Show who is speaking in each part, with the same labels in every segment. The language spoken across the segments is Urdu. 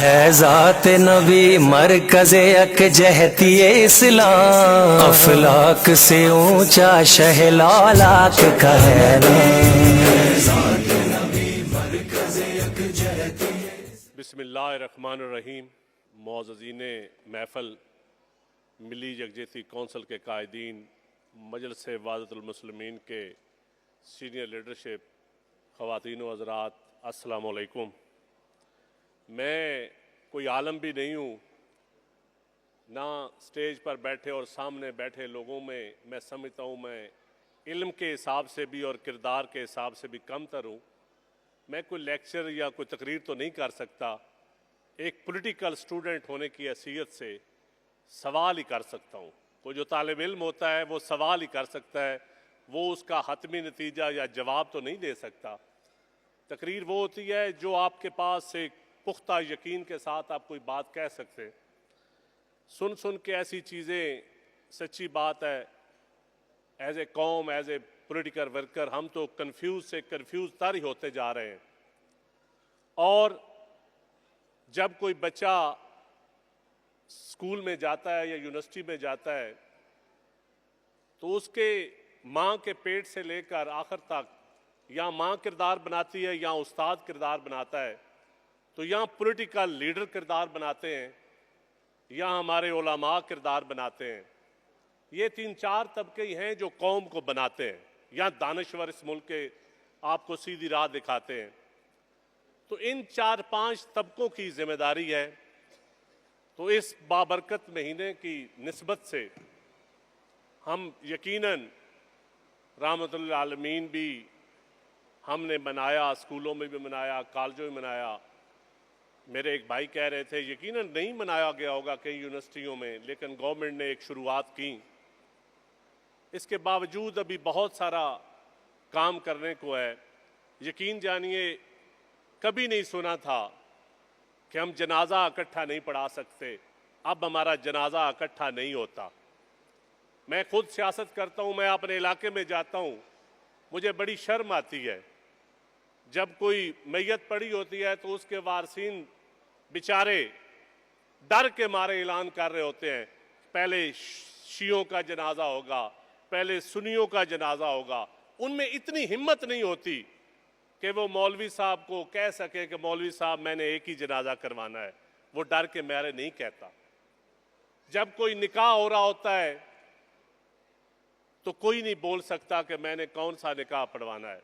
Speaker 1: ہے ذات نبی مرکز یکجہتی اسلام، افلاک سے اونچا شہ لالاک کا ہے
Speaker 2: بسم اللہ الرحمن الرحیم۔ معززین محفل، ملی یکجہتی کونسل کے قائدین، مجلس وحدت المسلمین کے سینئر لیڈرشپ، خواتین و حضرات، السلام علیکم۔ میں کوئی عالم بھی نہیں ہوں، نہ سٹیج پر بیٹھے اور سامنے بیٹھے لوگوں میں سمجھتا ہوں میں علم کے حساب سے بھی اور کردار کے حساب سے بھی کم تر ہوں۔ میں کوئی لیکچر یا کوئی تقریر تو نہیں کر سکتا، ایک پولیٹیکل سٹوڈنٹ ہونے کی حیثیت سے سوال ہی کر سکتا ہوں۔ کوئی جو طالب علم ہوتا ہے وہ سوال ہی کر سکتا ہے، وہ اس کا حتمی نتیجہ یا جواب تو نہیں دے سکتا۔ تقریر وہ ہوتی ہے جو آپ کے پاس ایک پختہ یقین کے ساتھ آپ کوئی بات کہہ سکتے ہیں۔ سن کے ایسی چیزیں، سچی بات ہے، ایز اے قوم، ایز اے پولیٹیکل ورکر، ہم تو کنفیوز سے کنفیوز تر ہی ہوتے جا رہے ہیں۔ اور جب کوئی بچہ اسکول میں جاتا ہے یا یونیورسٹی میں جاتا ہے تو اس کے ماں کے پیٹ سے لے کر آخر تک یا ماں کردار بناتی ہے یا استاد کردار بناتا ہے، تو یا پولیٹیکل لیڈر کردار بناتے ہیں یا ہمارے علماء کردار بناتے ہیں۔ یہ 3-4 طبقے ہی ہیں جو قوم کو بناتے ہیں یا دانشور اس ملک کے آپ کو سیدھی راہ دکھاتے ہیں۔ تو ان 4-5 طبقوں کی ذمہ داری ہے۔ تو اس بابرکت مہینے کی نسبت سے ہم یقیناً رحمت للعالمین بھی ہم نے منایا، اسکولوں میں بھی منایا، کالجوں میں منایا۔ میرے ایک بھائی کہہ رہے تھے یقیناً نہیں منایا گیا ہوگا کئی یونیورسٹیوں میں، لیکن گورنمنٹ نے ایک شروعات کی۔ اس کے باوجود ابھی بہت سارا کام کرنے کو ہے۔ یقین جانیے کبھی نہیں سنا تھا کہ ہم جنازہ اکٹھا نہیں پڑھا سکتے، اب ہمارا جنازہ اکٹھا نہیں ہوتا۔ میں خود سیاست کرتا ہوں، میں اپنے علاقے میں جاتا ہوں، مجھے بڑی شرم آتی ہے جب کوئی میت پڑی ہوتی ہے تو اس کے وارثین بیچارے ڈر کے مارے اعلان کر رہے ہوتے ہیں پہلے شیعوں کا جنازہ ہوگا، پہلے سنیوں کا جنازہ ہوگا۔ ان میں اتنی ہمت نہیں ہوتی کہ وہ مولوی صاحب کو کہہ سکے کہ مولوی صاحب میں نے ایک ہی جنازہ کروانا ہے، وہ ڈر کے مارے نہیں کہتا۔ جب کوئی نکاح ہو رہا ہوتا ہے تو کوئی نہیں بول سکتا کہ میں نے کون سا نکاح پڑھوانا ہے۔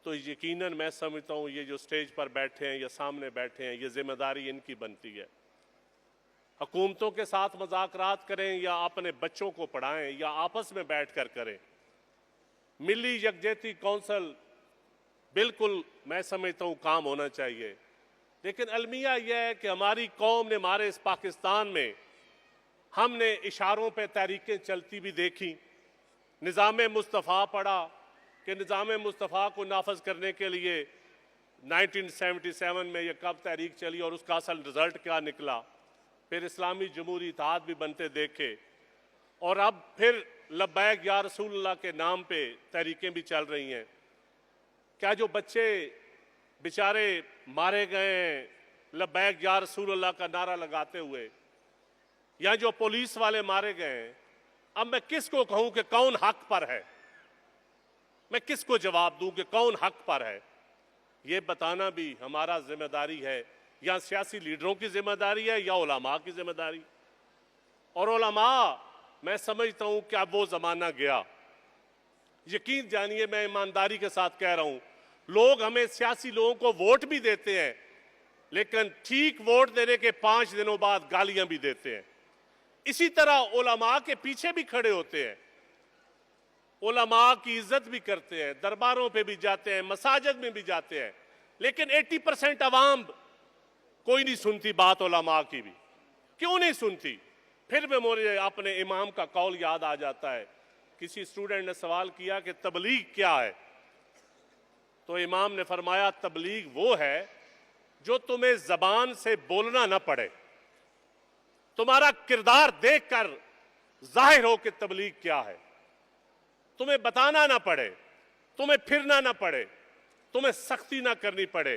Speaker 2: تو یقیناً میں سمجھتا ہوں یہ جو سٹیج پر بیٹھے ہیں یا سامنے بیٹھے ہیں، یہ ذمہ داری ان کی بنتی ہے۔ حکومتوں کے ساتھ مذاکرات کریں یا اپنے بچوں کو پڑھائیں یا آپس میں بیٹھ کر کریں۔ ملی یکجہتی کونسل بالکل میں سمجھتا ہوں کام ہونا چاہیے، لیکن المیہ یہ ہے کہ ہماری قوم نے، ہمارے اس پاکستان میں ہم نے اشاروں پہ تحریکیں چلتی بھی دیکھی۔ نظام مصطفیٰ پڑھا کہ نظام مصطفیٰ کو نافذ کرنے کے لیے 1977 میں یہ کب تحریک چلی اور اس کا اصل رزلٹ کیا نکلا۔ پھر اسلامی جمہوری اتحاد بھی بنتے دیکھے، اور اب پھر لبیک یا رسول اللہ کے نام پہ تحریکیں بھی چل رہی ہیں۔ کیا جو بچے بیچارے مارے گئے ہیں لبیک یا رسول اللہ کا نعرہ لگاتے ہوئے، یا جو پولیس والے مارے گئے ہیں، اب میں کس کو کہوں کہ کون حق پر ہے؟ میں کس کو جواب دوں کہ کون حق پر ہے؟ یہ بتانا بھی ہمارا ذمہ داری ہے، یا سیاسی لیڈروں کی ذمہ داری ہے یا علماء کی ذمہ داری۔ اور علماء، میں سمجھتا ہوں کہ اب وہ زمانہ گیا۔ یقین جانیے میں ایمانداری کے ساتھ کہہ رہا ہوں، لوگ ہمیں سیاسی لوگوں کو ووٹ بھی دیتے ہیں، لیکن ٹھیک ووٹ دینے کے 5 دنوں بعد گالیاں بھی دیتے ہیں۔ اسی طرح علماء کے پیچھے بھی کھڑے ہوتے ہیں، علماء کی عزت بھی کرتے ہیں، درباروں پہ بھی جاتے ہیں، مساجد میں بھی جاتے ہیں، لیکن 80% عوام کوئی نہیں سنتی بات علماء کی بھی۔ کیوں نہیں سنتی؟ پھر بھی مجھے اپنے امام کا قول یاد آ جاتا ہے۔ کسی اسٹوڈنٹ نے سوال کیا کہ تبلیغ کیا ہے؟ تو امام نے فرمایا تبلیغ وہ ہے جو تمہیں زبان سے بولنا نہ پڑے، تمہارا کردار دیکھ کر ظاہر ہو کہ تبلیغ کیا ہے، تمہیں بتانا نہ پڑے، تمہیں پھرنا نہ پڑے، تمہیں سختی نہ کرنی پڑے،